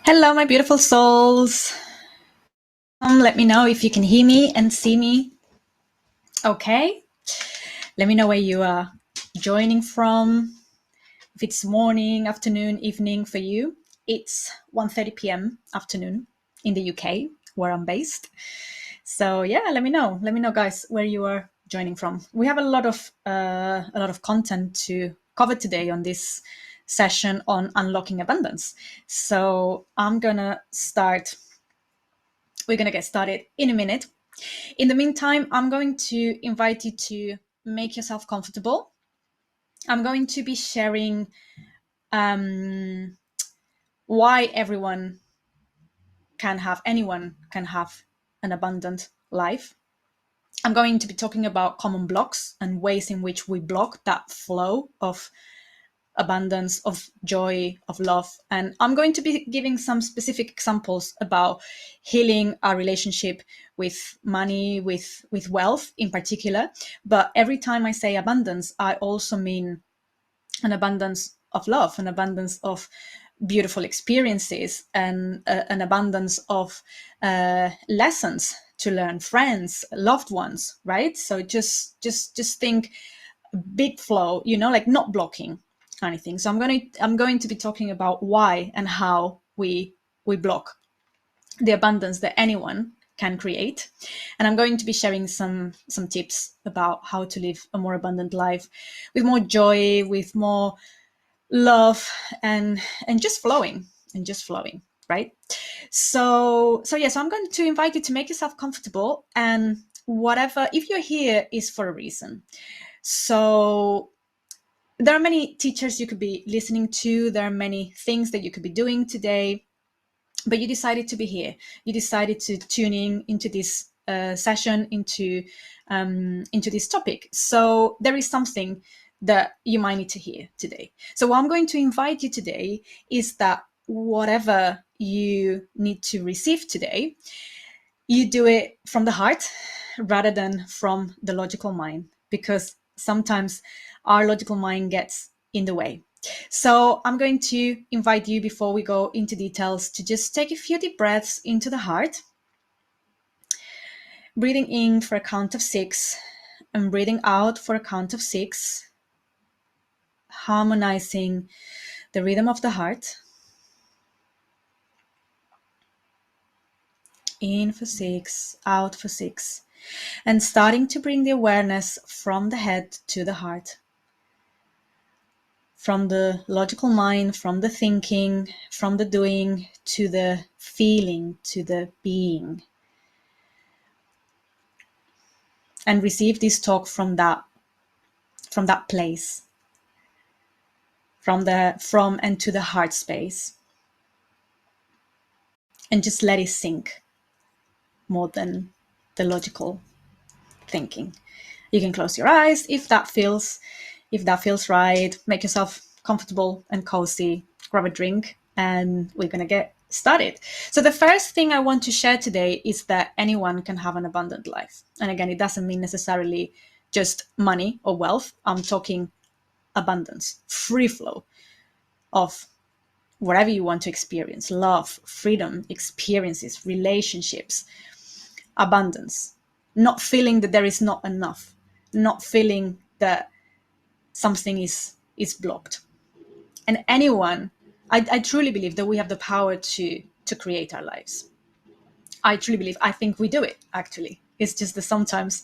Hello, my beautiful souls. Let me know if you can hear me and see me. Okay. Let me know where you are joining from. If it's morning, afternoon, evening for you. It's 1:30 p.m. afternoon in the UK, where I'm based. So yeah, let me know. Let me know, guys, where you are joining from. We have a lot of content to cover today on this session on unlocking abundance. So we're going to get started in a minute. In the meantime, I'm going to invite you to make yourself comfortable. I'm going to be sharing why anyone can have an abundant life. I'm going to be talking about common blocks and ways in which we block that flow of abundance, of joy, of love. And I'm going to be giving some specific examples about healing our relationship with money, with wealth in particular. But every time I say abundance, I also mean an abundance of love, an abundance of beautiful experiences, and an abundance of lessons to learn, friends, loved ones, right? So just think big flow, like not blocking anything. So I'm going to be talking about why and how we block the abundance that anyone can create. And I'm going to be sharing some tips about how to live a more abundant life with more joy, with more love, and just flowing, right? So I'm going to invite you to make yourself comfortable, and whatever, if you're here, is for a reason. So there are many teachers you could be listening to. There are many things that you could be doing today, but you decided to be here. You decided to tune in into this session, into this topic. So there is something that you might need to hear today. So what I'm going to invite you today is that whatever you need to receive today, you do it from the heart rather than from the logical mind, because sometimes our logical mind gets in the way. So I'm going to invite you, before we go into details, to just take a few deep breaths into the heart, breathing in for a count of 6 and breathing out for a count of 6, harmonizing the rhythm of the heart. In for 6, out for 6, and starting to bring the awareness from the head to the heart. From the logical mind, from the thinking, from the doing, to the feeling, to the being. And receive this talk from that place, from and to the heart space. And just let it sink more than the logical thinking. You can close your eyes if that feels right. Make yourself comfortable and cozy. Grab a drink, and we're gonna get started. So the first thing I want to share today is that anyone can have an abundant life. And again, it doesn't mean necessarily just money or wealth. I'm talking abundance, free flow of whatever you want to experience: love, freedom, experiences, relationships, abundance. Not feeling that there is not enough, not feeling that something is blocked. And anyone, I truly believe that we have the power to create our lives. I truly believe, I think we do it, actually. It's just that sometimes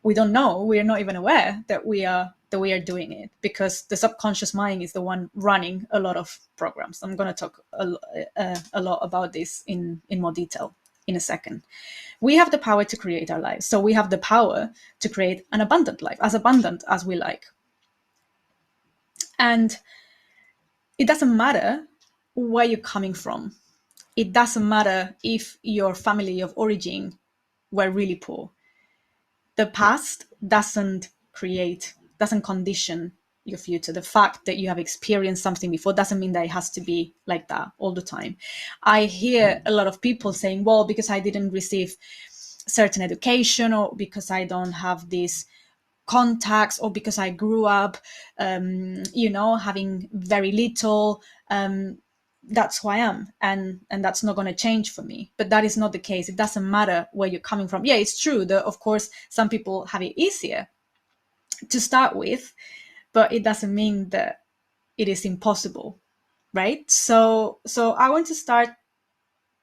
we don't know, we are not even aware that we are doing it, because the subconscious mind is the one running a lot of programs. I'm going to talk a lot about this in more detail in a second. We have the power to create our lives. So we have the power to create an abundant life, as abundant as we like. And it doesn't matter where you're coming from. It doesn't matter if your family of origin were really poor. The past doesn't condition your future. The fact that you have experienced something before doesn't mean that it has to be like that all the time. I hear a lot of people saying, well, because I didn't receive certain education, or because I don't have these contacts, or because I grew up, having very little, that's who I am, and that's not going to change for me. But that is not the case. It doesn't matter where you're coming from. Yeah, it's true that of course some people have it easier to start with, but it doesn't mean that it is impossible, right? So I want to start,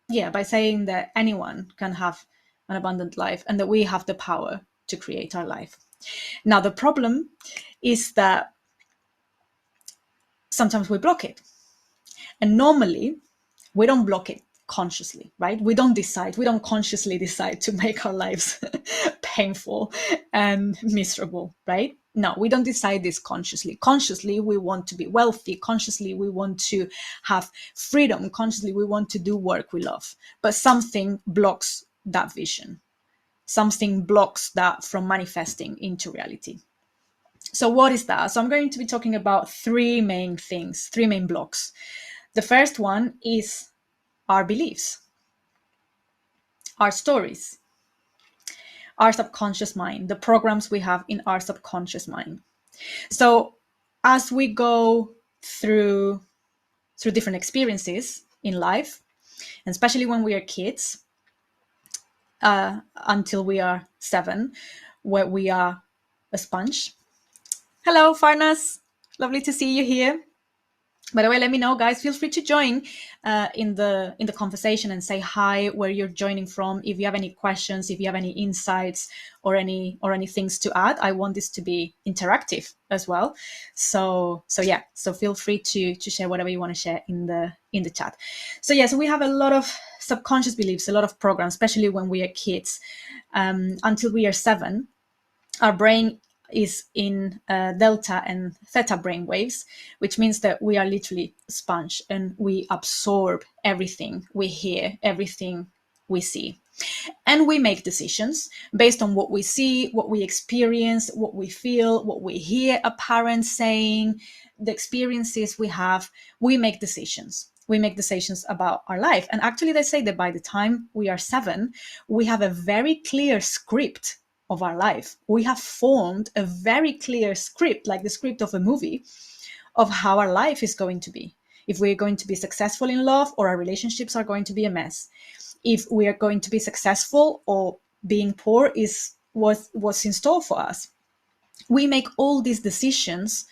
by saying that anyone can have an abundant life and that we have the power to create our life. Now, the problem is that sometimes we block it. And normally, we don't block it consciously, right? We don't consciously decide to make our lives painful and miserable, right? No, we don't decide this consciously. Consciously, we want to be wealthy. Consciously, we want to have freedom. Consciously, we want to do work we love. But something blocks that vision. Something blocks that from manifesting into reality. So what is that? So I'm going to be talking about three main things, three main blocks. The first one is our beliefs, our stories, our subconscious mind, the programs we have in our subconscious mind. So as we go through different experiences in life, and especially when we are kids, until we are 7, where we are a sponge. Hello, Farnas. Lovely to see you here. By the way, let me know, guys. Feel free to join in the conversation and say hi, where you're joining from. If you have any questions, if you have any insights or any things to add, I want this to be interactive as well. So feel free to share whatever you want to share in the chat. So we have a lot of subconscious beliefs, a lot of programs, especially when we are kids. Until we are 7, our brain is in delta and theta brain waves, which means that we are literally a sponge and we absorb everything we hear, everything we see. And we make decisions based on what we see, what we experience, what we feel, what we hear a parent saying, the experiences we have. We make decisions. We make decisions about our life. And actually, they say that by the time we are 7, we have a very clear script of our life. We have formed a very clear script, like the script of a movie, of how our life is going to be. If we're going to be successful in love, or our relationships are going to be a mess. If we are going to be successful, or being poor is what's in store for us. We make all these decisions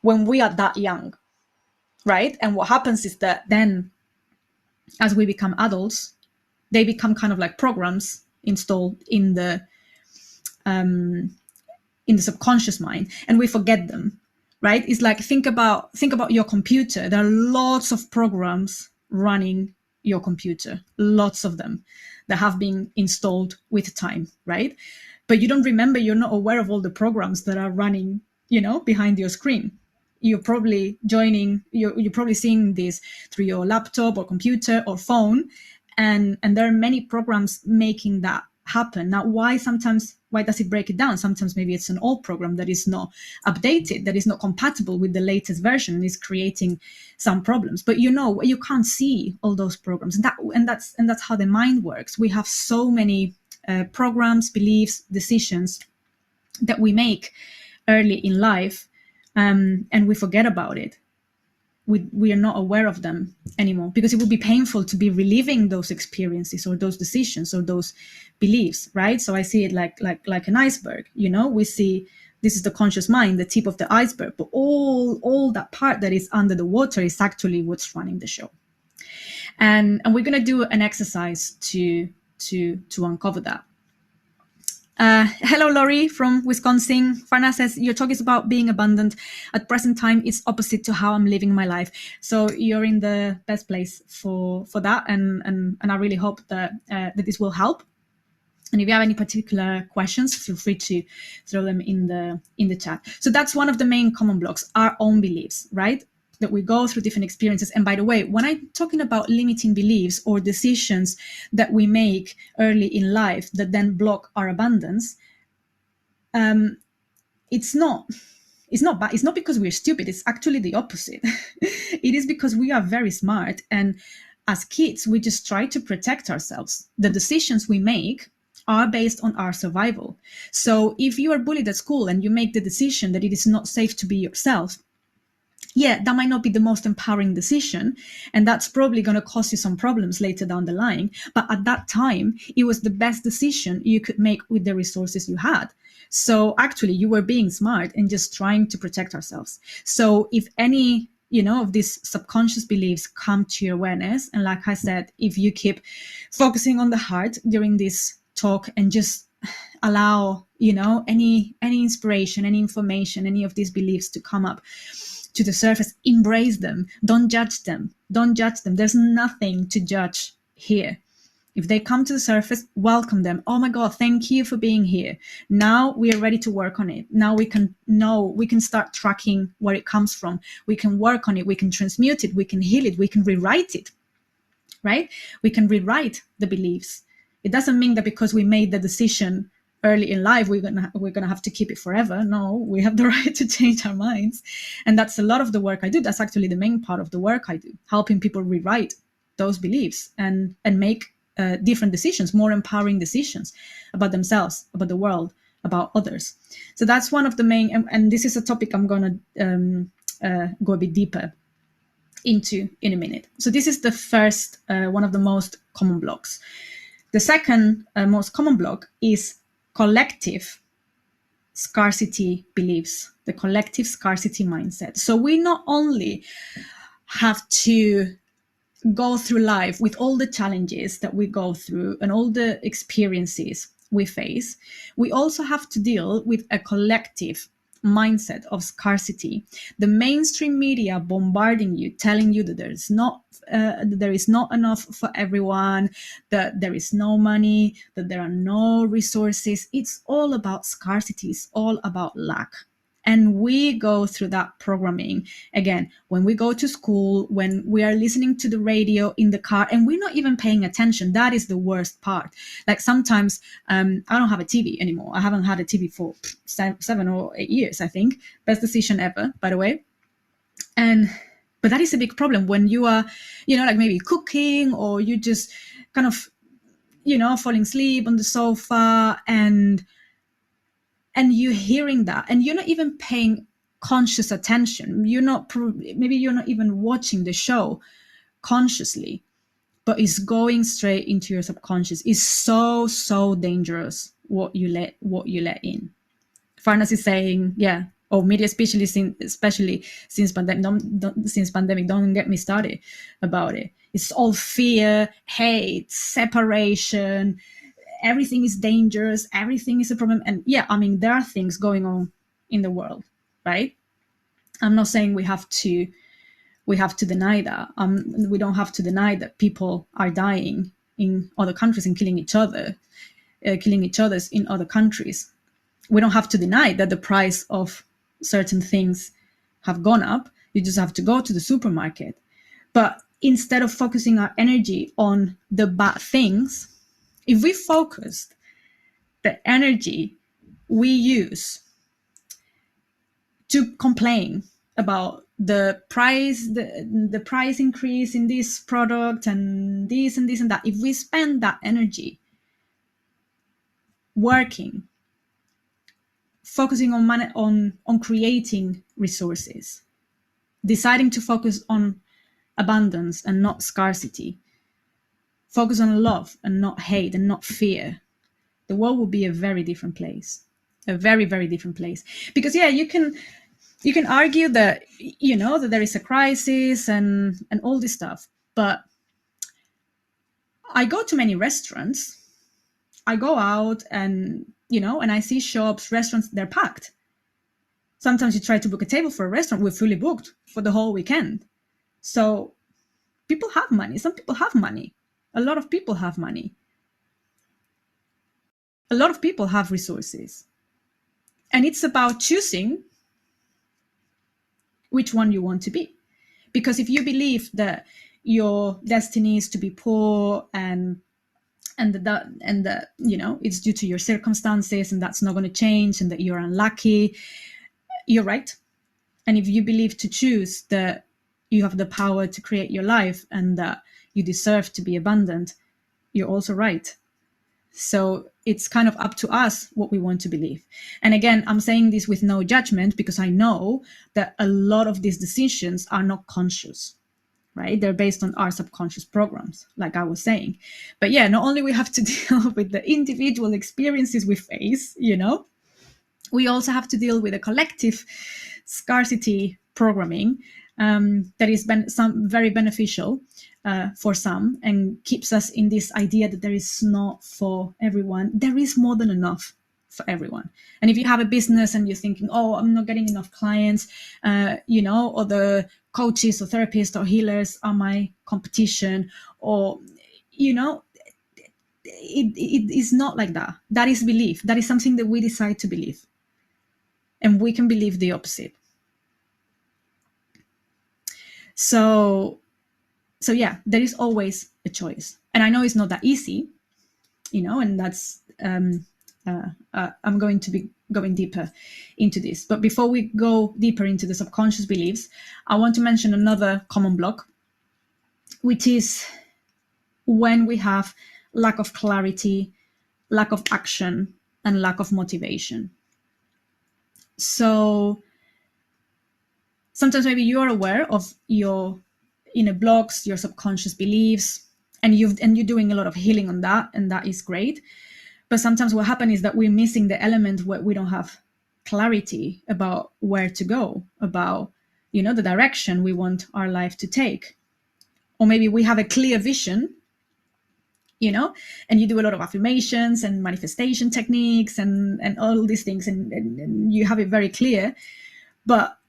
when we are that young, right? And what happens is that then, as we become adults, they become kind of like programs installed in the subconscious mind, and we forget them, right? It's like, think about your computer. There are lots of programs running your computer, lots of them that have been installed with time, right? But you don't remember, you're not aware of all the programs that are running, behind your screen. You're probably you're probably seeing this through your laptop or computer or phone, and there are many programs making that happen. Now, why does it break it down? Sometimes maybe it's an old program that is not updated, that is not compatible with the latest version, and is creating some problems. But you can't see all those programs, and that's how the mind works. We have so many programs, beliefs, decisions that we make early in life, and we forget about it. We are not aware of them anymore, because it would be painful to be reliving those experiences or those decisions or those beliefs, right? So I see it like an iceberg. We see this is the conscious mind, the tip of the iceberg, but all that part that is under the water is actually what's running the show. And we're going to do an exercise to uncover that. Hello, Laurie from Wisconsin. Farna says, your talk is about being abundant. At present time, it's opposite to how I'm living my life. So you're in the best place for that. And I really hope that this will help. And if you have any particular questions, feel free to throw them in the chat. So that's one of the main common blocks, our own beliefs, right? That we go through different experiences. And by the way, when I'm talking about limiting beliefs or decisions that we make early in life that then block our abundance, it's not bad. It's not because we're stupid. It's actually the opposite. It is because we are very smart. And as kids, we just try to protect ourselves. The decisions we make are based on our survival. So if you are bullied at school and you make the decision that it is not safe to be yourself, yeah, that might not be the most empowering decision, and that's probably going to cause you some problems later down the line. But at that time, it was the best decision you could make with the resources you had. So actually, you were being smart and just trying to protect ourselves. So if any, of these subconscious beliefs come to your awareness, and like I said, if you keep focusing on the heart during this talk and just allow, any inspiration, any information, any of these beliefs to come up to the surface, embrace them. Don't judge them. Don't judge them. There's nothing to judge here. If they come to the surface, welcome them. Oh my God, thank you for being here. Now we are ready to work on it. Now we can start tracking where it comes from. We can work on it. We can transmute it. We can heal it. We can rewrite it, right? We can rewrite the beliefs. It doesn't mean that because we made the decision early in life, we're gonna have to keep it forever. No, we have the right to change our minds. And that's a lot of the work I do. That's actually the main part of the work I do, helping people rewrite those beliefs and make different decisions, more empowering decisions about themselves, about the world, about others. So that's one of the main, and this is a topic I'm gonna go a bit deeper into in a minute. So this is the first, one of the most common blocks. The second most common block is collective scarcity beliefs, the collective scarcity mindset. So we not only have to go through life with all the challenges that we go through and all the experiences we face, we also have to deal with a collective mindset of scarcity. The mainstream media bombarding you, telling you that there is not enough for everyone, that there is no money, that there are no resources. It's all about scarcity. It's all about lack. And we go through that programming again when we go to school, when we are listening to the radio in the car, and we're not even paying attention. That is the worst part. Like sometimes I don't have a TV anymore. I haven't had a TV for 7 or 8 years, I think. Best decision ever, by the way. But that is a big problem when you are, like maybe cooking, or you just kind of, falling asleep on the sofa, and you're hearing that, and you're not even paying conscious attention. Maybe you're not even watching the show consciously, but it's going straight into your subconscious. It's so dangerous what you let in. Farnas is saying, yeah. Oh, media, especially since pandemic. Don't get me started about it. It's all fear, hate, separation. Everything is dangerous. Everything is a problem. And yeah, I mean, there are things going on in the world, right? I'm not saying we have to deny that. We don't have to deny that people are dying in other countries and killing each other in other countries. We don't have to deny that the price of certain things have gone up. You just have to go to the supermarket. But instead of focusing our energy on the bad things, if we focused the energy we use to complain about the price increase in this product and this and this and that, if we spend that energy working, focusing on creating resources, deciding to focus on abundance and not scarcity, focus on love and not hate and not fear, the world will be a very different place. A very, very different place. Because yeah, you can argue that, that there is a crisis and all this stuff. But I go to many restaurants. I go out and, and I see shops, restaurants, they're packed. Sometimes you try to book a table for a restaurant, we're fully booked for the whole weekend. So people have money. Some people have money. A lot of people have money. A lot of people have resources. And it's about choosing which one you want to be. Because if you believe that your destiny is to be poor and that it's due to your circumstances and that's not going to change and that you're unlucky, you're right. And if you believe to choose that you have the power to create your life and that you deserve to be abundant, you're also right. So it's kind of up to us what we want to believe. And again, I'm saying this with no judgment, because I know that a lot of these decisions are not conscious, right? They're based on our subconscious programs, like I was saying. But yeah, not only we have to deal with the individual experiences we face, we also have to deal with a collective scarcity programming that is very beneficial for some, and keeps us in this idea that there is not for everyone. There is more than enough for everyone. And if you have a business and you're thinking, oh, I'm not getting enough clients, or the coaches or therapists or healers are my competition, or, it is not like that. That is belief. That is something that we decide to believe. And we can believe the opposite. So yeah, there is always a choice. And I know it's not that easy, and that's, I'm going to be going deeper into this. But before we go deeper into the subconscious beliefs, I want to mention another common block, which is when we have lack of clarity, lack of action, and lack of motivation. So sometimes maybe you are aware of your inner blocks, your subconscious beliefs, and you're doing a lot of healing on that, and that is great. But sometimes what happens is that we're missing the element where we don't have clarity about where to go, about, the direction we want our life to take. Or maybe we have a clear vision, and you do a lot of affirmations and manifestation techniques and all these things, and you have it very clear, but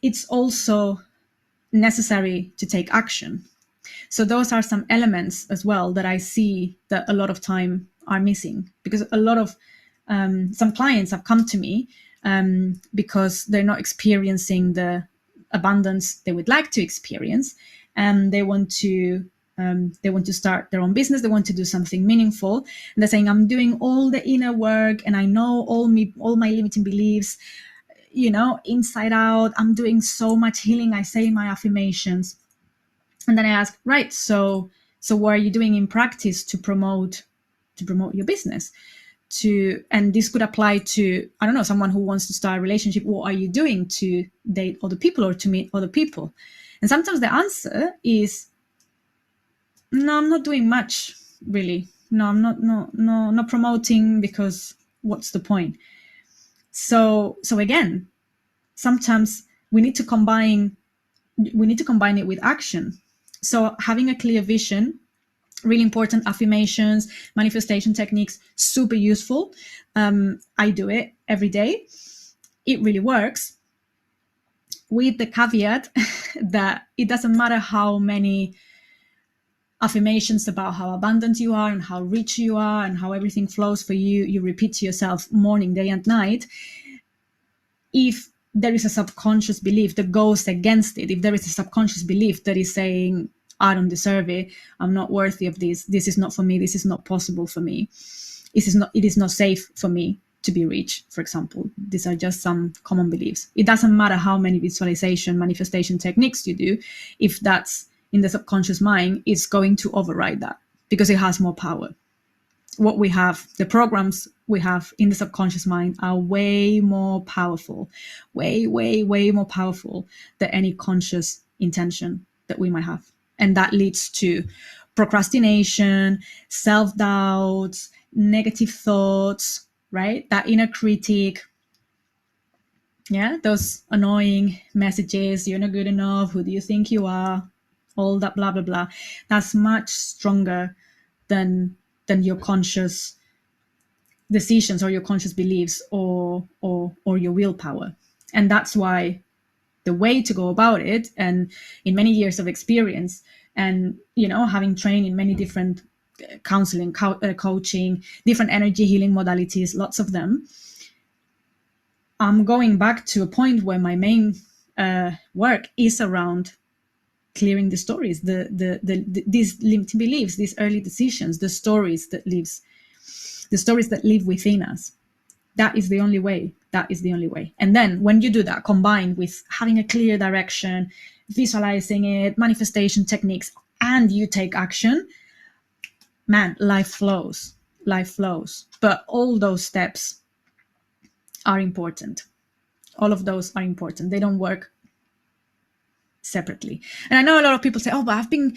it's also necessary to take action. So those are some elements as well that I see that a lot of time are missing, because a lot of some clients have come to me because they're not experiencing the abundance they would like to experience, and they want to start their own business. They want to do something meaningful, and they're saying, I'm doing all the inner work and I know all my limiting beliefs, inside out. I'm doing so much healing. I say my affirmations. And then I ask, right, so what are you doing in practice to promote your business? And this could apply to, I don't know, someone who wants to start a relationship. What are you doing to date other people or to meet other people? And sometimes the answer is, no, I'm not doing much, really. No, I'm not promoting, because what's the point? So again, sometimes we need to combine it with action. So having a clear vision, really important. Affirmations, manifestation techniques, super useful. I do it every day. It really works, with the caveat that it doesn't matter how many affirmations about how abundant you are and how rich you are and how everything flows for you, you repeat to yourself morning, day and night. If there is a subconscious belief that goes against it, if there is a subconscious belief that is saying, I don't deserve it, I'm not worthy of this is not for me, this is not possible for me, it is not safe for me to be rich, for example. These are just some common beliefs. It doesn't matter how many visualization, manifestation techniques you do, if that's in the subconscious mind, it's going to override that, because it has more power. What we have, the programs we have in the subconscious mind, are way more powerful, way more powerful than any conscious intention that we might have. And that leads to procrastination, self-doubt, negative thoughts, right? That inner critic, those annoying messages, you're not good enough, who do you think you are, all that blah blah blah. That's much stronger than your conscious decisions or your conscious beliefs or your willpower. And that's why the way to go about it, and in many years of experience, and having trained in many different counseling, coaching, different energy healing modalities, lots of them, I'm going back to a point where my main work is around clearing the stories, these limiting beliefs, these early decisions, the stories that live within us. That is the only way. And then when you do that, combined with having a clear direction, visualizing it, manifestation techniques, and you take action, man, life flows. life flows. But all those steps are important. All of those are important. They don't work separately. And I know a lot of people say, oh, but I've been,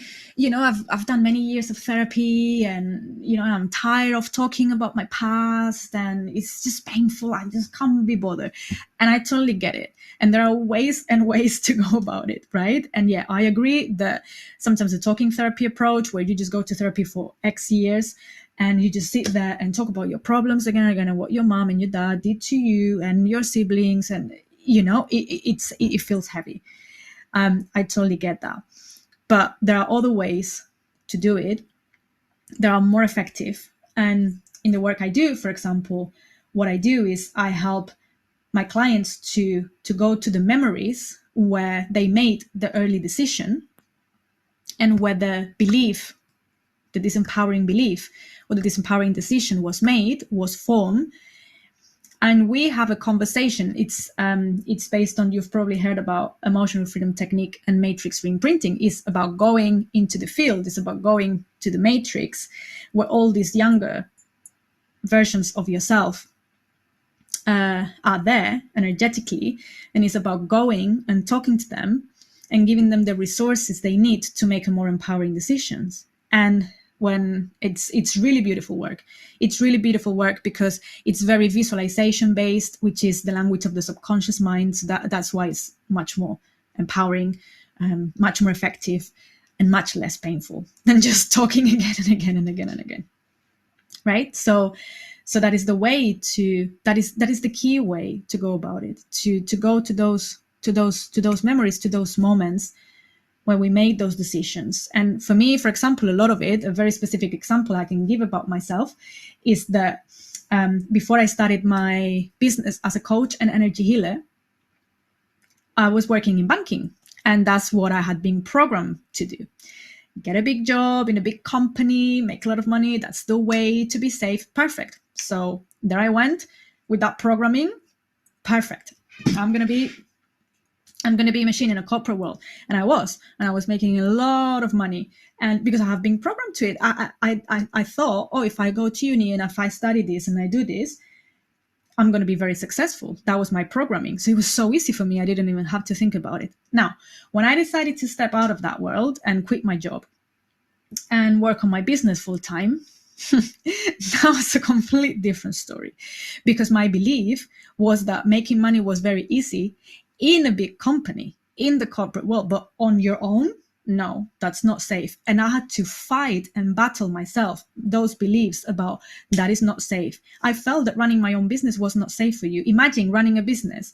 I've done many years of therapy, and, I'm tired of talking about my past, and it's just painful. I just can't be bothered. And I totally get it. And there are ways and ways to go about it, right? And yeah, I agree that sometimes the talking therapy approach, where you just go to therapy for X years and you just sit there and talk about your problems again and again, and what your mom and your dad did to you and your siblings, and, it feels heavy. I totally get that. But there are other ways to do it that are more effective. And in the work I do, for example, what I do is I help my clients to go to the memories where they made the early decision, and where the belief, the disempowering belief or the disempowering decision was made, was formed. And we have a conversation. It's based on, you've probably heard about emotional freedom technique and matrix reimprinting. It's about going into the field. It's about going to the matrix where all these younger versions of yourself are there energetically. And it's about going and talking to them and giving them the resources they need to make a more empowering decisions. And when it's really beautiful work. It's really beautiful work because it's very visualization based, which is the language of the subconscious mind. So that's why it's much more empowering, much more effective, and much less painful than just talking again and again and again and again. Right? So that is the way that is the key way to go about it, to go to those memories, to those moments when we made those decisions. And for me, for example, a lot of it, a very specific example I can give about myself, is that before I started my business as a coach and energy healer, I was working in banking. And that's what I had been programmed to do. Get a big job in a big company, make a lot of money. That's the way to be safe. Perfect. So there I went with that programming. Perfect. I'm going to be a machine in a corporate world. And I was making a lot of money. And because I have been programmed to it, I thought, oh, if I go to uni and if I study this and I do this, I'm going to be very successful. That was my programming. So it was so easy for me. I didn't even have to think about it. Now, when I decided to step out of that world and quit my job and work on my business full time, that was a complete different story, because my belief was that making money was very easy in a big company, in the corporate world, but on your own, no, that's not safe. And I had to fight and battle myself, those beliefs about that is not safe. I felt that running my own business was not safe for you. Imagine running a business,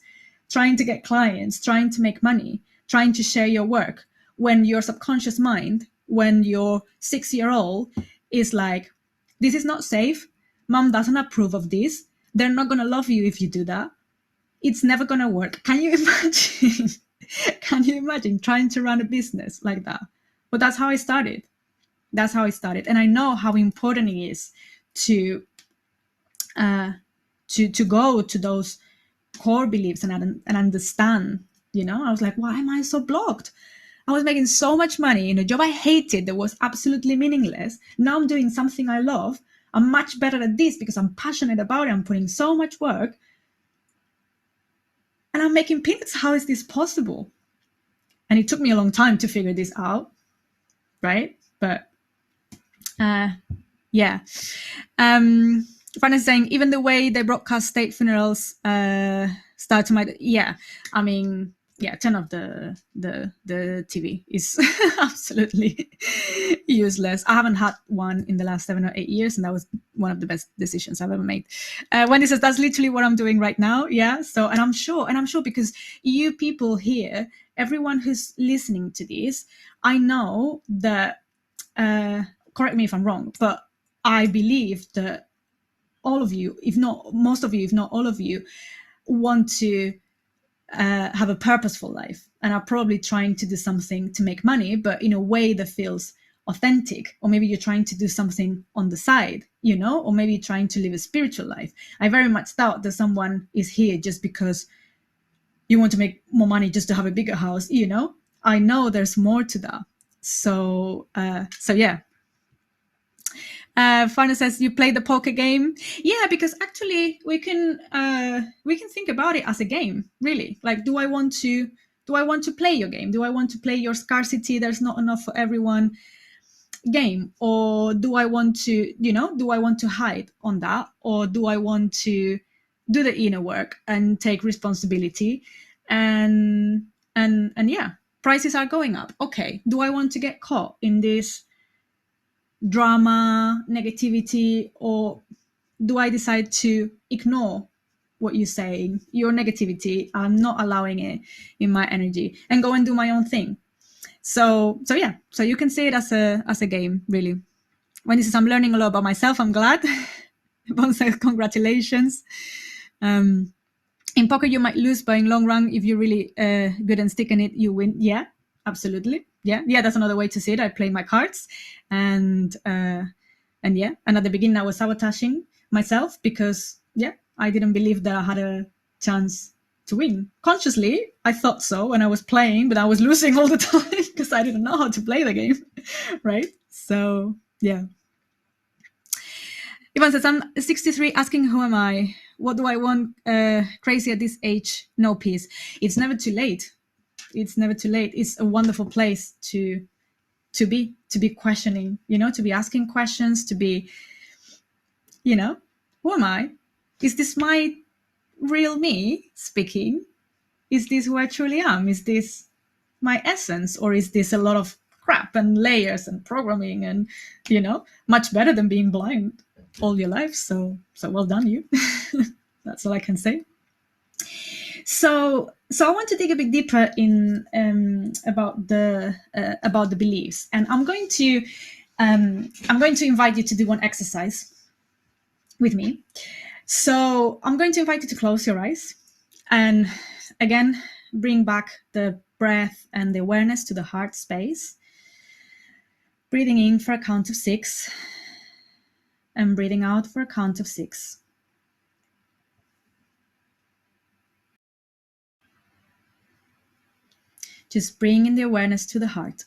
trying to get clients, trying to make money, trying to share your work, when your subconscious mind, when your 6-year-old is like, this is not safe. Mom doesn't approve of this. They're not going to love you if you do that. It's never going to work. Can you imagine? Can you imagine trying to run a business like that? But that's how I started. And I know how important it is to go to those core beliefs and understand, I was like, why am I so blocked? I was making so much money in a job I hated that was absolutely meaningless. Now I'm doing something I love. I'm much better at this because I'm passionate about it. I'm putting so much work. And I'm making peanuts. How is this possible? And it took me a long time to figure this out, right? But yeah. Vanessa's saying, even the way they broadcast state funerals start to my... Yeah, I mean, yeah, turn off the TV is absolutely useless. I haven't had one in the last 7 or 8 years, and that was one of the best decisions I've ever made. Wendy says, that's literally what I'm doing right now. Yeah, so, and I'm sure because you people here, everyone who's listening to this, I know that, correct me if I'm wrong, but I believe that all of you, if not most of you, if not all of you, want to have a purposeful life and are probably trying to do something to make money, but in a way that feels authentic. Or maybe you're trying to do something on the side, or maybe you're trying to live a spiritual life. I very much doubt that someone is here just because you want to make more money just to have a bigger house, I know there's more to that. So yeah. Fana says you play the poker game. Yeah, because actually we can think about it as a game, really. Like, do I want to play your game? Do I want to play your scarcity? There's not enough for everyone game, or do I want to, do I want to hide on that, or do I want to do the inner work and take responsibility? And yeah, prices are going up. Okay, do I want to get caught in this drama, negativity, or do I decide to ignore what you're saying, your negativity? I'm not allowing it in my energy and go and do my own thing. So yeah, so you can see it as a game, really. When this is, I'm learning a lot about myself. I'm glad. Bon says congratulations. In poker, you might lose, but in long run, if you're really good and stick in it, you win. Yeah, absolutely. Yeah, that's another way to see it. I play my cards, and yeah, and at the beginning, I was sabotaging myself because I didn't believe that I had a chance to win. Consciously, I thought so when I was playing, but I was losing all the time because I didn't know how to play the game, right? So yeah. Ivan says, I'm 63, asking who am I? What do I want? Crazy at this age, no peace. It's never too late. It's never too late. It's a wonderful place to be questioning, to be asking questions, to be, who am I? Is this my real me speaking? Is this who I truly am? Is this my essence? Or is this a lot of crap and layers and programming and, much better than being blind all your life? So well done, you. That's all I can say. So I want to dig a bit deeper in about the beliefs, and I'm going to invite you to do one exercise with me. So I'm going to invite you to close your eyes and again bring back the breath and the awareness to the heart space. Breathing in for a count of 6 and breathing out for a count of 6. Just bringing the awareness to the heart.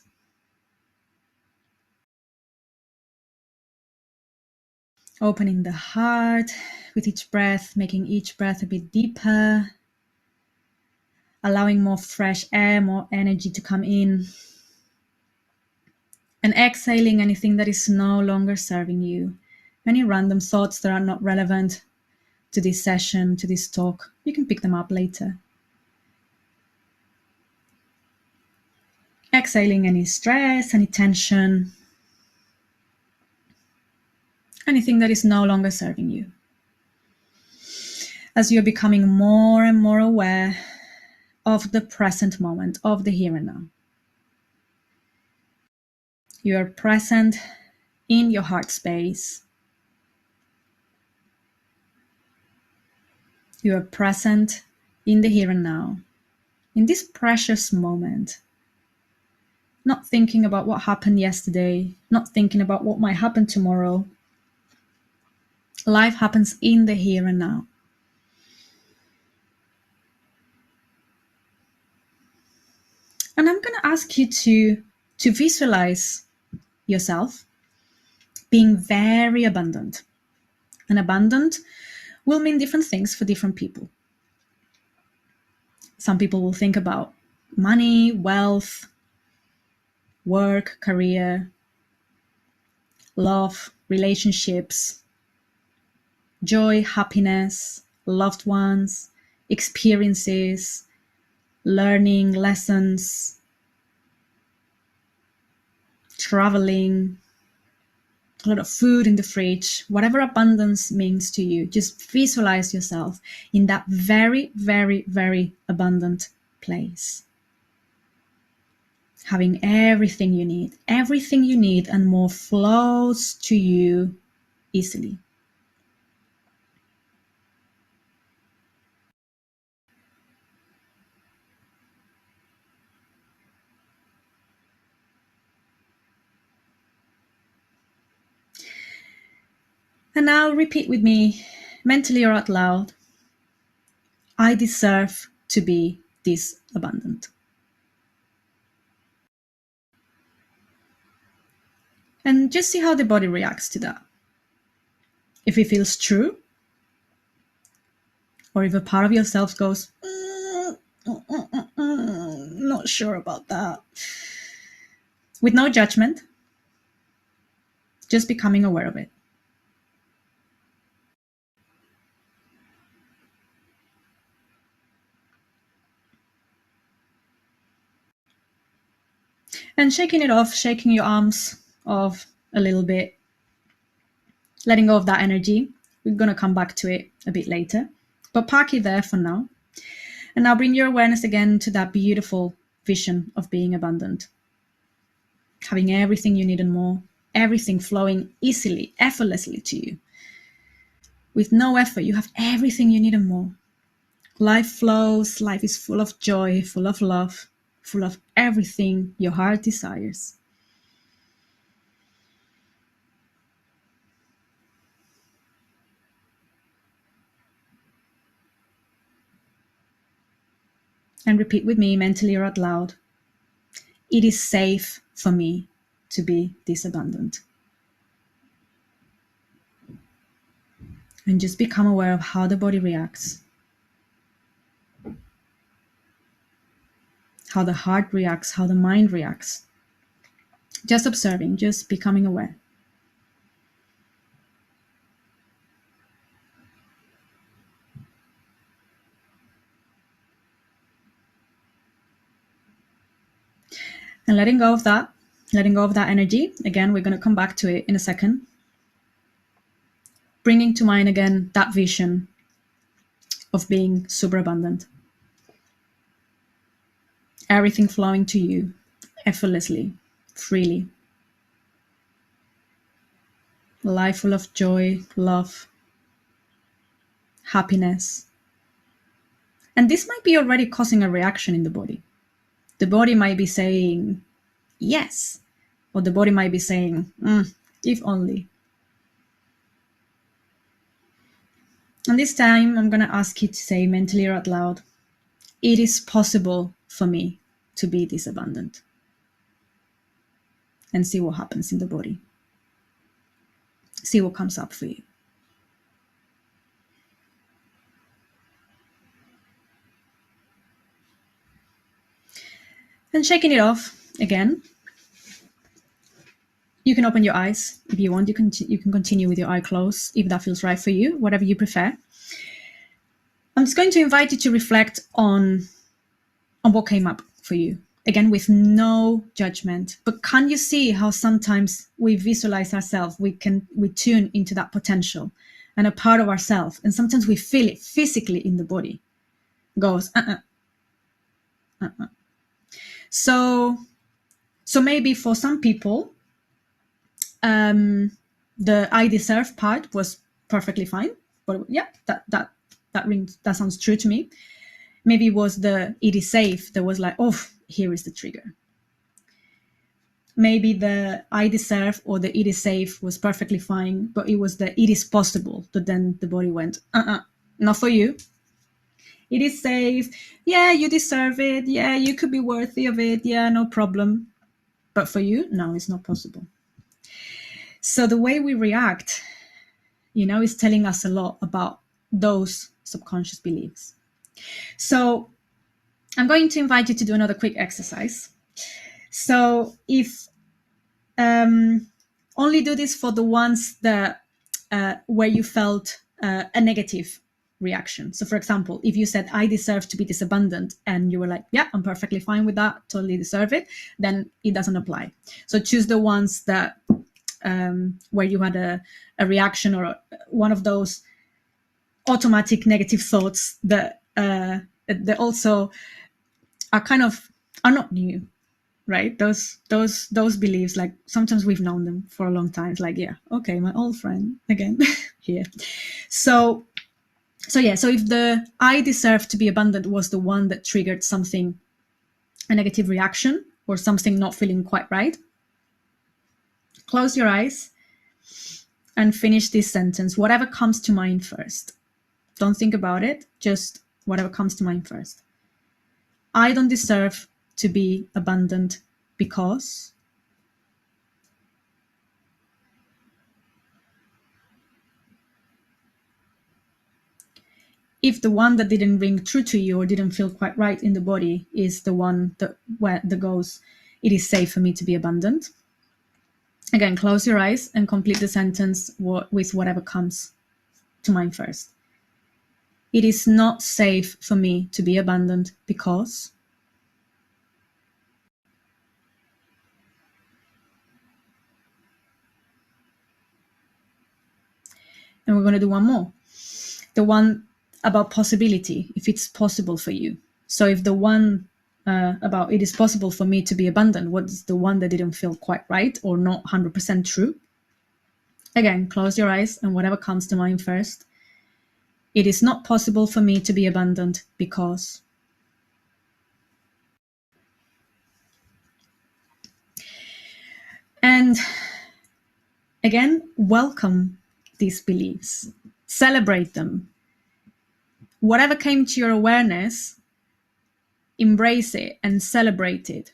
Opening the heart with each breath, making each breath a bit deeper, allowing more fresh air, more energy to come in, and exhaling anything that is no longer serving you. Any random thoughts that are not relevant to this session, to this talk, you can pick them up later. Exhaling any stress, any tension, anything that is no longer serving you. As you're becoming more and more aware of the present moment, of the here and now. You are present in your heart space. You are present in the here and now, in this precious moment. Not thinking about what happened yesterday, not thinking about what might happen tomorrow. Life happens in the here and now. And I'm going to ask you to visualize yourself being very abundant. And abundant will mean different things for different people. Some people will think about money, wealth, work, career, love, relationships, joy, happiness, loved ones, experiences, learning, lessons, traveling, a lot of food in the fridge, whatever abundance means to you. Just visualize yourself in that very, very, very abundant place. Having everything you need and more flows to you easily. And now repeat with me, mentally or out loud, I deserve to be this abundant. And just see how the body reacts to that. if it feels true, or if a part of yourself goes, not sure about that. With no judgment, just becoming aware of it. And shaking it off, shaking your arms off a little bit, letting go of that energy. We're going to come back to it a bit later, but park it there for now. And now bring your awareness again to that beautiful vision of being abundant. Having everything you need and more, everything flowing easily, effortlessly to you. With no effort, you have everything you need and more. Life flows, life is full of joy, full of love, full of everything your heart desires. And repeat with me mentally or out loud. It is safe for me to be this abundant. And just become aware of how the body reacts, how the heart reacts, how the mind reacts. Just observing, just becoming aware. And letting go of that energy. Again, we're going to come back to it in a second. Bringing to mind again that vision of being super abundant. Everything flowing to you effortlessly, freely. Life full of joy, love, happiness. And this might be already causing a reaction in the body. The body might be saying, yes. Or the body might be saying, if only. And this time, I'm going to ask you to say mentally or out loud, it is possible for me to be this abundant. And see what happens in the body. See what comes up for you. And shaking it off again. You can open your eyes if you want. You can continue with your eye closed if that feels right for you, whatever you prefer. I'm just going to invite you to reflect on what came up for you. Again, with no judgment. But can you see how sometimes we visualize ourselves, we tune into that potential and a part of ourselves, and sometimes we feel it physically in the body. Goes, So maybe for some people, the I deserve part was perfectly fine. But yeah, that sounds true to me. Maybe it was the it is safe that was like, oh, here is the trigger. Maybe the I deserve or the it is safe was perfectly fine, but it was the it is possible that then the body went, not for you. It is safe. Yeah, you deserve it. Yeah, you could be worthy of it. Yeah, no problem. But for you, no, it's not possible. So the way we react, is telling us a lot about those subconscious beliefs. So I'm going to invite you to do another quick exercise. So if only do this for the ones that where you felt a negative reaction. So for example, if you said, I deserve to be this abundant, and you were like, yeah, I'm perfectly fine with that, totally deserve it, then it doesn't apply. So choose the ones that where you had a reaction or one of those automatic negative thoughts that also are not new, right? Those beliefs, like sometimes we've known them for a long time. It's like, yeah, okay, my old friend again here. So if the I deserve to be abundant was the one that triggered something, a negative reaction or something not feeling quite right, close your eyes and finish this sentence, whatever comes to mind first. Don't think about it, just whatever comes to mind first. I don't deserve to be abundant because... if the one that didn't ring true to you or didn't feel quite right in the body is the one that goes, it is safe for me to be abundant. Again, close your eyes and complete the sentence with whatever comes to mind first. It is not safe for me to be abundant because. And we're going to do one more. The one about possibility, if it's possible for you. So if the one about it is possible for me to be abundant, what's the one that didn't feel quite right or not 100% true? Again, close your eyes and whatever comes to mind first. It is not possible for me to be abundant because. And again, welcome these beliefs. Celebrate them. Whatever came to your awareness, embrace it and celebrate it.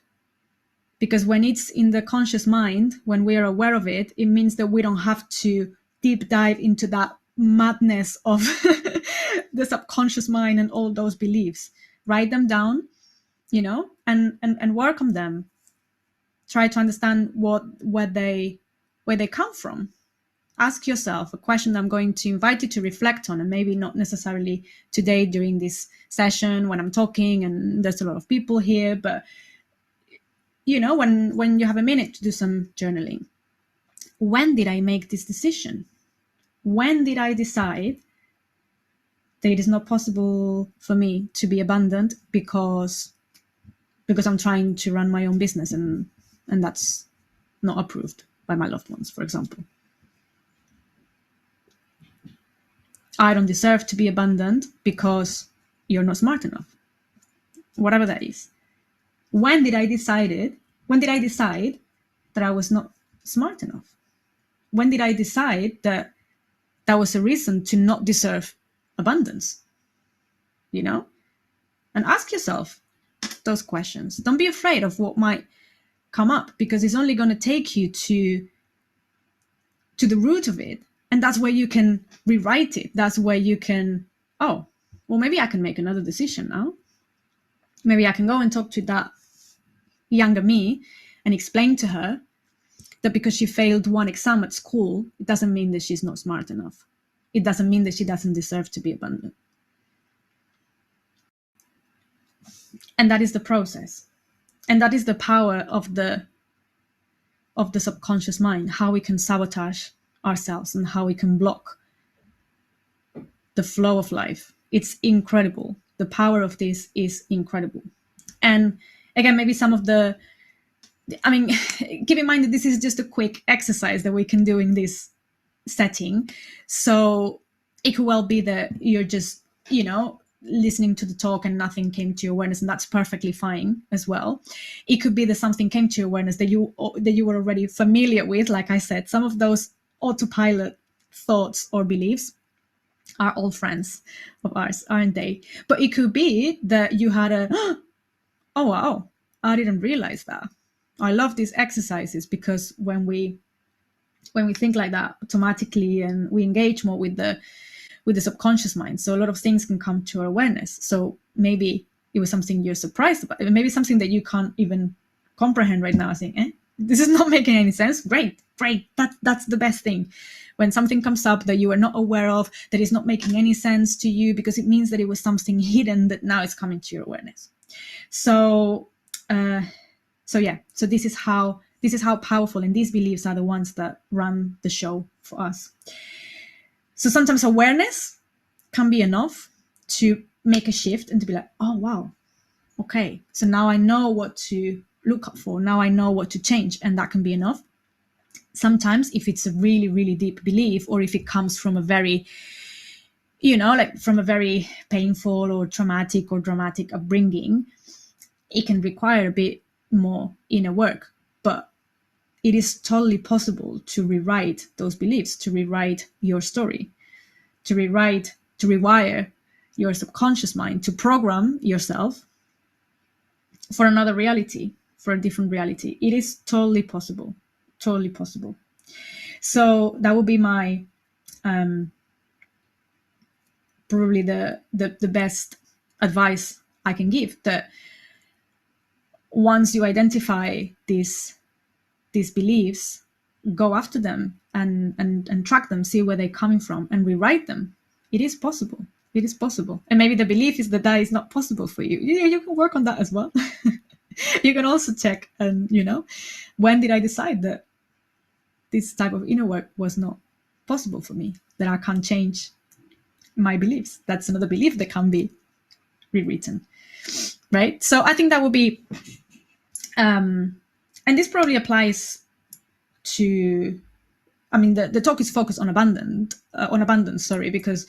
Because when it's in the conscious mind, when we are aware of it, it means that we don't have to deep dive into that madness of the subconscious mind and all those beliefs. Write them down, and work on them. Try to understand where they come from. Ask yourself a question that I'm going to invite you to reflect on, and maybe not necessarily today during this session when I'm talking and there's a lot of people here, but when you have a minute to do some journaling. When did I make this decision? When did I decide that it is not possible for me to be abundant because I'm trying to run my own business and that's not approved by my loved ones, for example? I don't deserve to be abundant because you're not smart enough. Whatever that is. When did I decide that I was not smart enough? When did I decide that was a reason to not deserve abundance? And ask yourself those questions. Don't be afraid of what might come up, because it's only going to take you to the root of it. And that's where you can rewrite it. That's where you can, maybe I can make another decision now. Maybe I can go and talk to that younger me and explain to her that because she failed one exam at school, it doesn't mean that she's not smart enough. It doesn't mean that she doesn't deserve to be abundant. And that is the process. And that is the power of the subconscious mind, how we can sabotage ourselves and how we can block the flow of life. It's incredible. The power of this is incredible. And again, maybe some of keep in mind that this is just a quick exercise that we can do in this setting. So it could well be that you're just, listening to the talk and nothing came to your awareness, and that's perfectly fine as well. It could be that something came to your awareness that you were already familiar with. Like I said, some of those autopilot thoughts or beliefs are all friends of ours, aren't they? But it could be that you had oh wow, I didn't realize that. I love these exercises because when we think like that automatically, and we engage more with the subconscious mind, so a lot of things can come to our awareness. So maybe it was something you're surprised about, maybe something that you can't even comprehend right now, saying, this is not making any sense. Great. That's the best thing. When something comes up that you are not aware of, that is not making any sense to you, because it means that it was something hidden that now is coming to your awareness. So this is how powerful, and these beliefs are the ones that run the show for us. So sometimes awareness can be enough to make a shift and to be like, oh wow, okay, so now I know what to look up for, now I know what to change, and that can be enough. Sometimes if it's a really, really deep belief, or if it comes from a very, from a very painful or traumatic or dramatic upbringing, it can require a bit more inner work. But it is totally possible to rewrite those beliefs, to rewrite your story, to rewire your subconscious mind, to program yourself for another reality, for a different reality. It is totally possible. Totally possible. So that would be my probably the best advice I can give, that once you identify these beliefs, go after them and track them, see where they're coming from, and rewrite them. It is possible. It is possible. And maybe the belief is that is not possible for you. Yeah, you can work on that as well. You can also check, and when did I decide that this type of inner work was not possible for me, that I can't change my beliefs. That's another belief that can be rewritten, right? So I think that would be, and this probably applies to, I mean, the talk is focused on abundance, because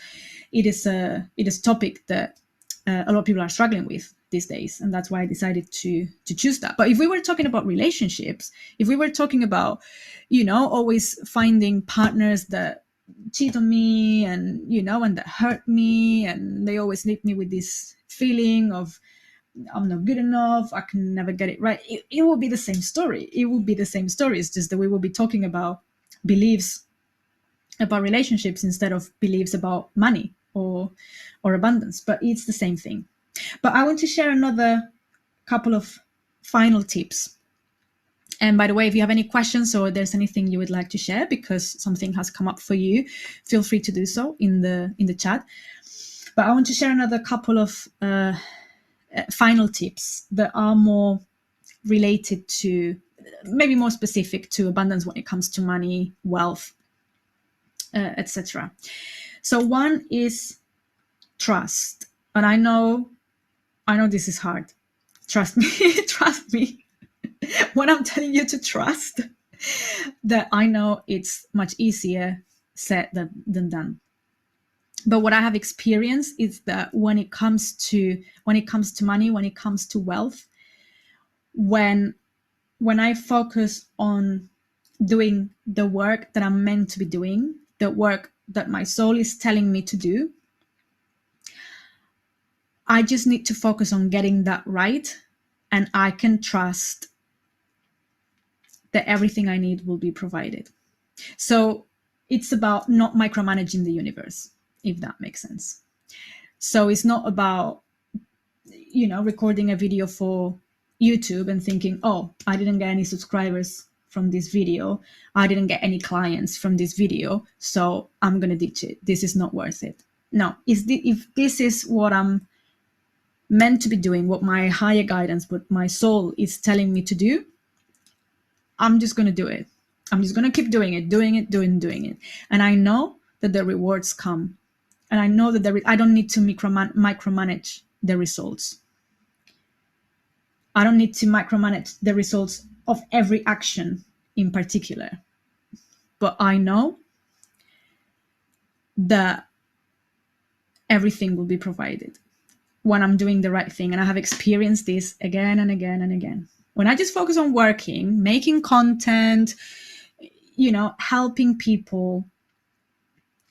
it is a topic that a lot of people are struggling with these days, and that's why I decided to choose that. But if we were talking about relationships, if we were talking about, always finding partners that cheat on me, and and that hurt me, and they always leave me with this feeling of I'm not good enough, I can never get it right, it will be the same story. It will be the same story. It's just that we will be talking about beliefs about relationships instead of beliefs about money or abundance, but it's the same thing. But I want to share another couple of final tips. And by the way, if you have any questions or there's anything you would like to share because something has come up for you, feel free to do so in the chat. But I want to share another couple of final tips that are more related to, maybe more specific to abundance when it comes to money, wealth, etc. So one is trust. And I know this is hard. Trust me, trust me. When I'm telling you to trust, that I know it's much easier said than done. But what I have experienced is that when it comes to money, when it comes to wealth, when I focus on doing the work that I'm meant to be doing, the work that my soul is telling me to do, I just need to focus on getting that right, and I can trust that everything I need will be provided. So it's about not micromanaging the universe, if that makes sense. So it's not about, recording a video for YouTube and thinking, oh, I didn't get any subscribers from this video, I didn't get any clients from this video, so I'm going to ditch it. This is not worth it. No, if this is what I'm meant to be doing, what my higher guidance, what my soul is telling me to do, I'm just going to do it. I'm just going to keep doing it. And I know that the rewards come. And I know that I don't need to micromanage the results. I don't need to micromanage the results of every action in particular. But I know that everything will be provided when I'm doing the right thing. And I have experienced this again and again and again. When I just focus on working, making content, helping people,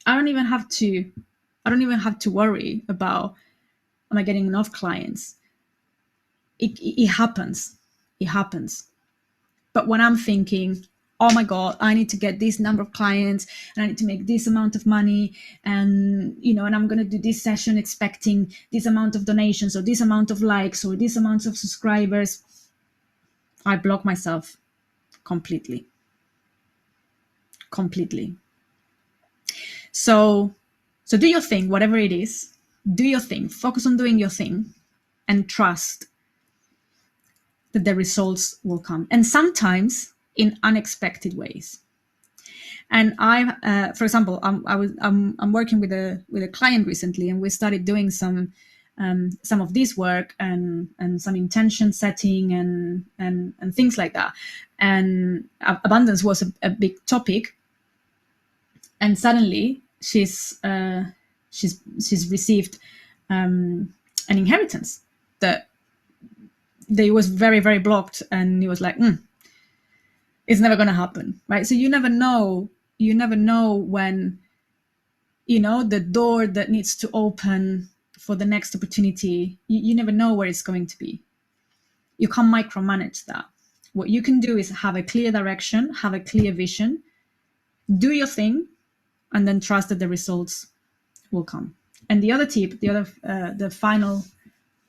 I don't even have to worry about, am I getting enough clients? It happens. It happens. But when I'm thinking, oh my God, I need to get this number of clients, and I need to make this amount of money, and and I'm going to do this session expecting this amount of donations or this amount of likes or this amount of subscribers, I block myself completely. So do your thing, whatever it is. Do your thing. Focus on doing your thing, and trust that the results will come, and sometimes in unexpected ways. And for example, I'm working with a client recently, and we started doing some of this work and some intention setting and things like that. And abundance was a big topic. And suddenly she's received an inheritance that was very, very blocked, and he was like, it's never going to happen, right? So you never know when, the door that needs to open for the next opportunity, you never know where it's going to be. You can't micromanage that. What you can do is have a clear direction, have a clear vision, do your thing, and then trust that the results will come. And the other tip, the final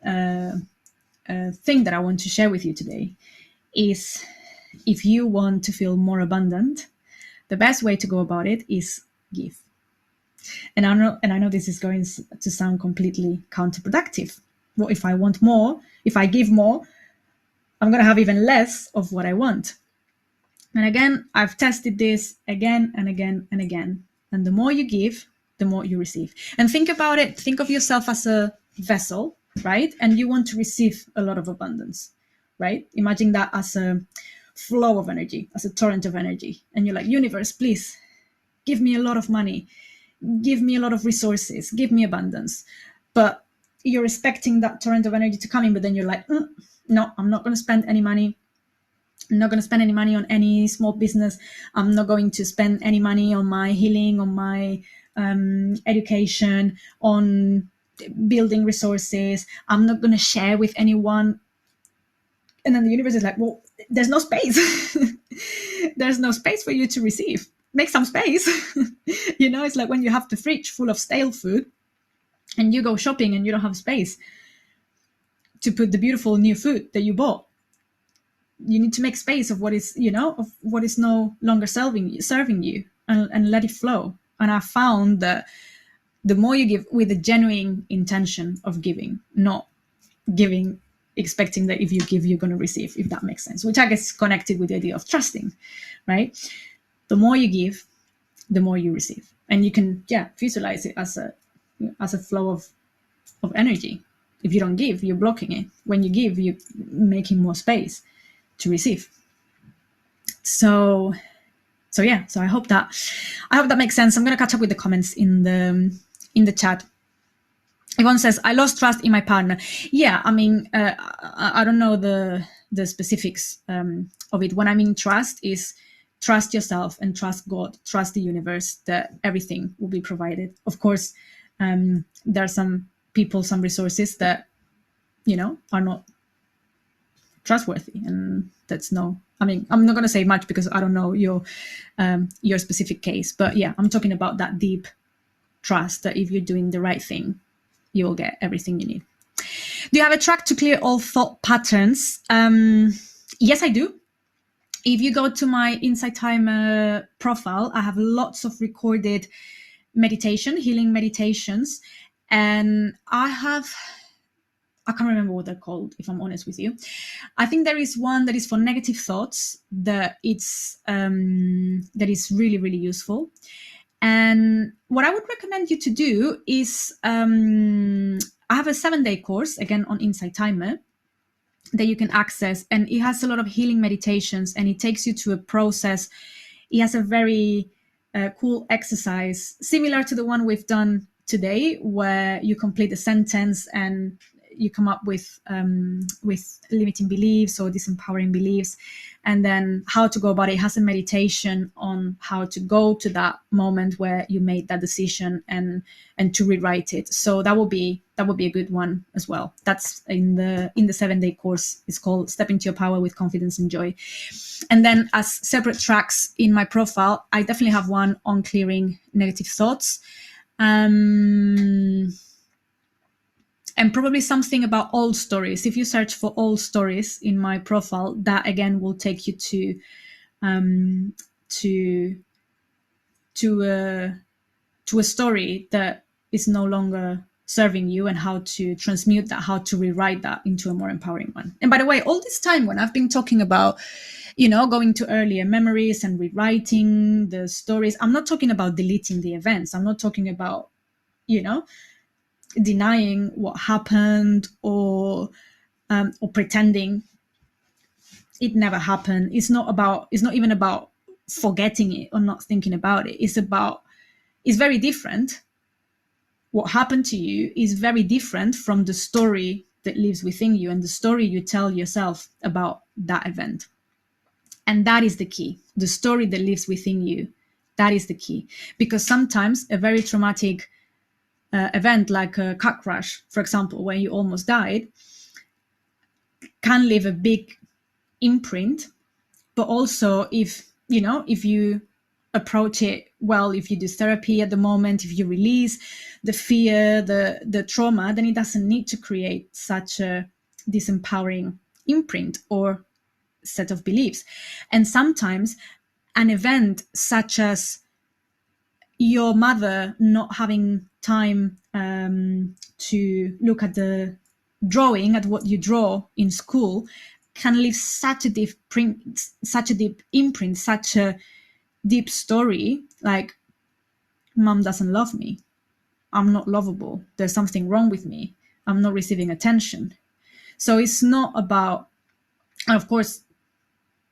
thing that I want to share with you today is, if you want to feel more abundant, the best way to go about it is give. And I know this is going to sound completely counterproductive. What if I want more? If I give more, I'm going to have even less of what I want. And again, I've tested this again and again and again. And the more you give, the more you receive. And think about it. Think of yourself as a vessel, right? And you want to receive a lot of abundance, right? Imagine that as a flow of energy, as a torrent of energy. And you're like, universe, please give me a lot of money, give me a lot of resources, give me abundance. But you're expecting that torrent of energy to come in, but then you're like, no, I'm not going to spend any money. I'm not going to spend any money on any small business. I'm not going to spend any money on my healing, on my education, on building resources. I'm not going to share with anyone. And then the universe is like, well, there's no space. There's no space for you to receive. Make some space. It's like when you have the fridge full of stale food and you go shopping and you don't have space to put the beautiful new food that you bought. You need to make space of what is, of what is no longer serving you and let it flow. And I found that the more you give with a genuine intention of giving, not giving expecting that if you give, you're going to receive, if that makes sense, which I guess is connected with the idea of trusting, right? The more you give, the more you receive. And you can, visualize it as a flow of energy. If you don't give, you're blocking it. When you give, you're making more space to receive. So I hope that makes sense. I'm going to catch up with the comments in the chat. Yvonne says, I lost trust in my partner. Yeah, I mean, I don't know the specifics of it. When I mean trust is trust yourself and trust God, trust the universe that everything will be provided. Of course, there are some people, some resources that, are not trustworthy, and that's I'm not going to say much because I don't know your specific case, but yeah, I'm talking about that deep trust that if you're doing the right thing, you will get everything you need. Do you have a track to clear all thought patterns? Yes, I do. If you go to my Insight Timer profile, I have lots of recorded healing meditations, and I can't remember what they're called, if I'm honest with you. I think there is one that is for negative thoughts that is really, really useful. And what I would recommend you to do is, I have a 7-day course, again, on Insight Timer, that you can access. And it has a lot of healing meditations, and it takes you to a process. It has a very cool exercise, similar to the one we've done today, where you complete a sentence and you come up with limiting beliefs or disempowering beliefs, and then how to go about it. It has a meditation on how to go to that moment where you made that decision and to rewrite it. So that would be a good one as well. That's in the 7-day course. It's called Step into Your Power with Confidence and Joy. And then as separate tracks in my profile, I definitely have one on clearing negative thoughts. And probably something about old stories. If you search for old stories in my profile, that again will take you to a story that is no longer serving you, and how to transmute that, how to rewrite that into a more empowering one. And by the way, all this time when I've been talking about, going to earlier memories and rewriting the stories, I'm not talking about deleting the events. I'm not talking about, denying what happened or pretending it never happened. It's not even about forgetting it or not thinking about it. It's very different. What happened to you is very different from the story that lives within you and the story you tell yourself about that event. And that is the key. The story that lives within you, that is the key. Because sometimes a very traumatic event like a car crash, for example, where you almost died, can leave a big imprint. But also if you approach it well, if you do therapy at the moment, if you release the fear, the trauma, then it doesn't need to create such a disempowering imprint or set of beliefs. And sometimes an event such as your mother not having time to look at the drawing, at what you draw in school, can leave such a deep imprint, such a deep story, like, mom doesn't love me, I'm not lovable, there's something wrong with me, I'm not receiving attention. So it's not about, and of course,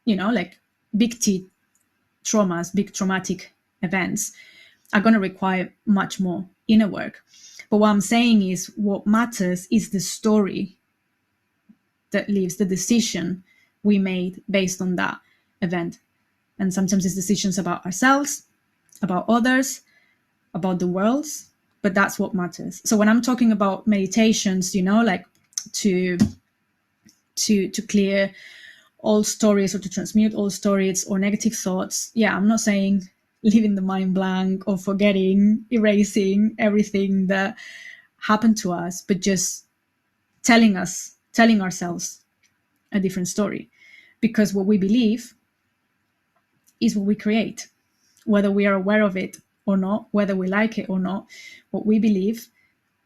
like big T traumas, big traumatic events are going to require much more inner work. But what I'm saying is, what matters is the story that lives, the decision we made based on that event. And sometimes it's decisions about ourselves, about others, about the world, but that's what matters. So when I'm talking about meditations, like to clear all stories or to transmute all stories or negative thoughts, I'm not saying leaving the mind blank or forgetting, erasing everything that happened to us, but just telling ourselves a different story. Because what we believe is what we create, whether we are aware of it or not, whether we like it or not. What we believe,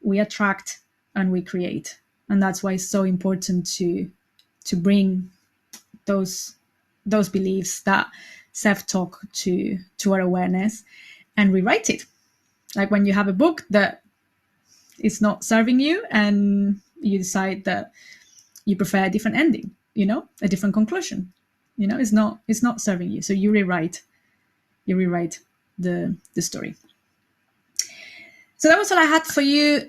we attract and we create. And that's why it's so important to bring those beliefs, that self-talk to our awareness and rewrite it. Like when you have a book that is not serving you and you decide that you prefer a different ending, a different conclusion, it's not serving you. So you rewrite the story. So that was all I had for you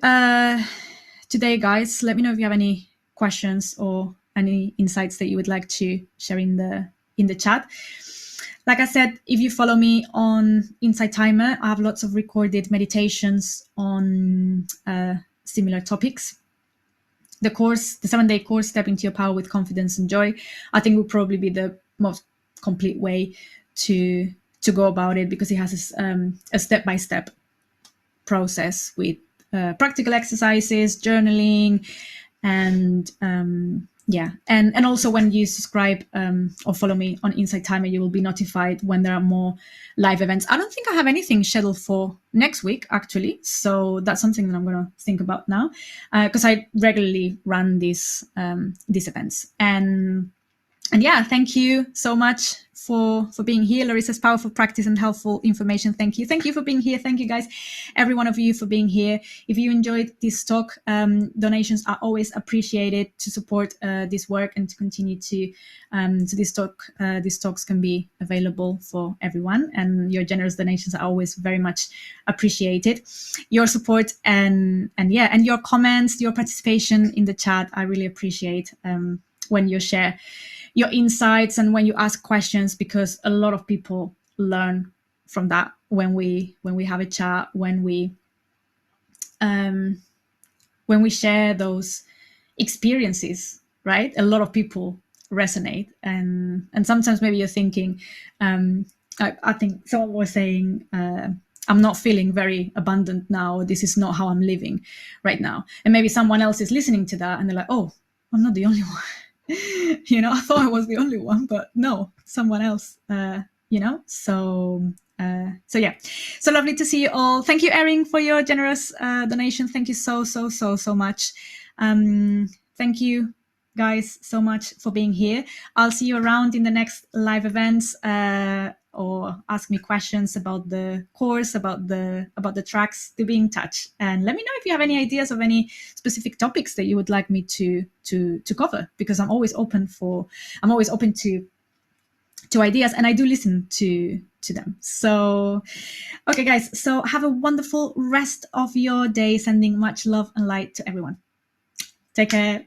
today, guys. Let me know if you have any questions or any insights that you would like to share in the chat. Like I said, if you follow me on Insight Timer, I have lots of recorded meditations on similar topics. The 7-day course, Step into Your Power with Confidence and Joy, I think will probably be the most complete way to go about it, because it has a step-by-step process with practical exercises, journaling, and and also when you subscribe or follow me on Insight Timer, you will be notified when there are more live events. I don't think I have anything scheduled for next week, actually, so that's something that I'm going to think about now, because I regularly run these events. And thank you so much for being here. Larissa's powerful practice and helpful information. Thank you for being here. Thank you, guys, every one of you, for being here. If you enjoyed this talk, donations are always appreciated to support this work and to continue to this talk. These talks can be available for everyone, and your generous donations are always very much appreciated. Your support and your comments, your participation in the chat, I really appreciate when you share your insights and when you ask questions, because a lot of people learn from that when we have a chat, when we share those experiences, right? A lot of people resonate, and sometimes maybe you're thinking, I think someone was saying, I'm not feeling very abundant now, this is not how I'm living right now. And maybe someone else is listening to that and they're like, oh, I'm not the only one. I thought I was the only one, but no, someone else, so lovely to see you all. Thank you, Erin, for your generous donation. Thank you so much. Thank you, guys, so much for being here. I'll see you around in the next live events, or ask me questions about the course, about the tracks. To be in touch, and let me know if you have any ideas of any specific topics that you would like me to cover, because I'm always open to ideas, and I do listen to them. So okay, guys, so have a wonderful rest of your day. Sending much love and light to everyone. Take care.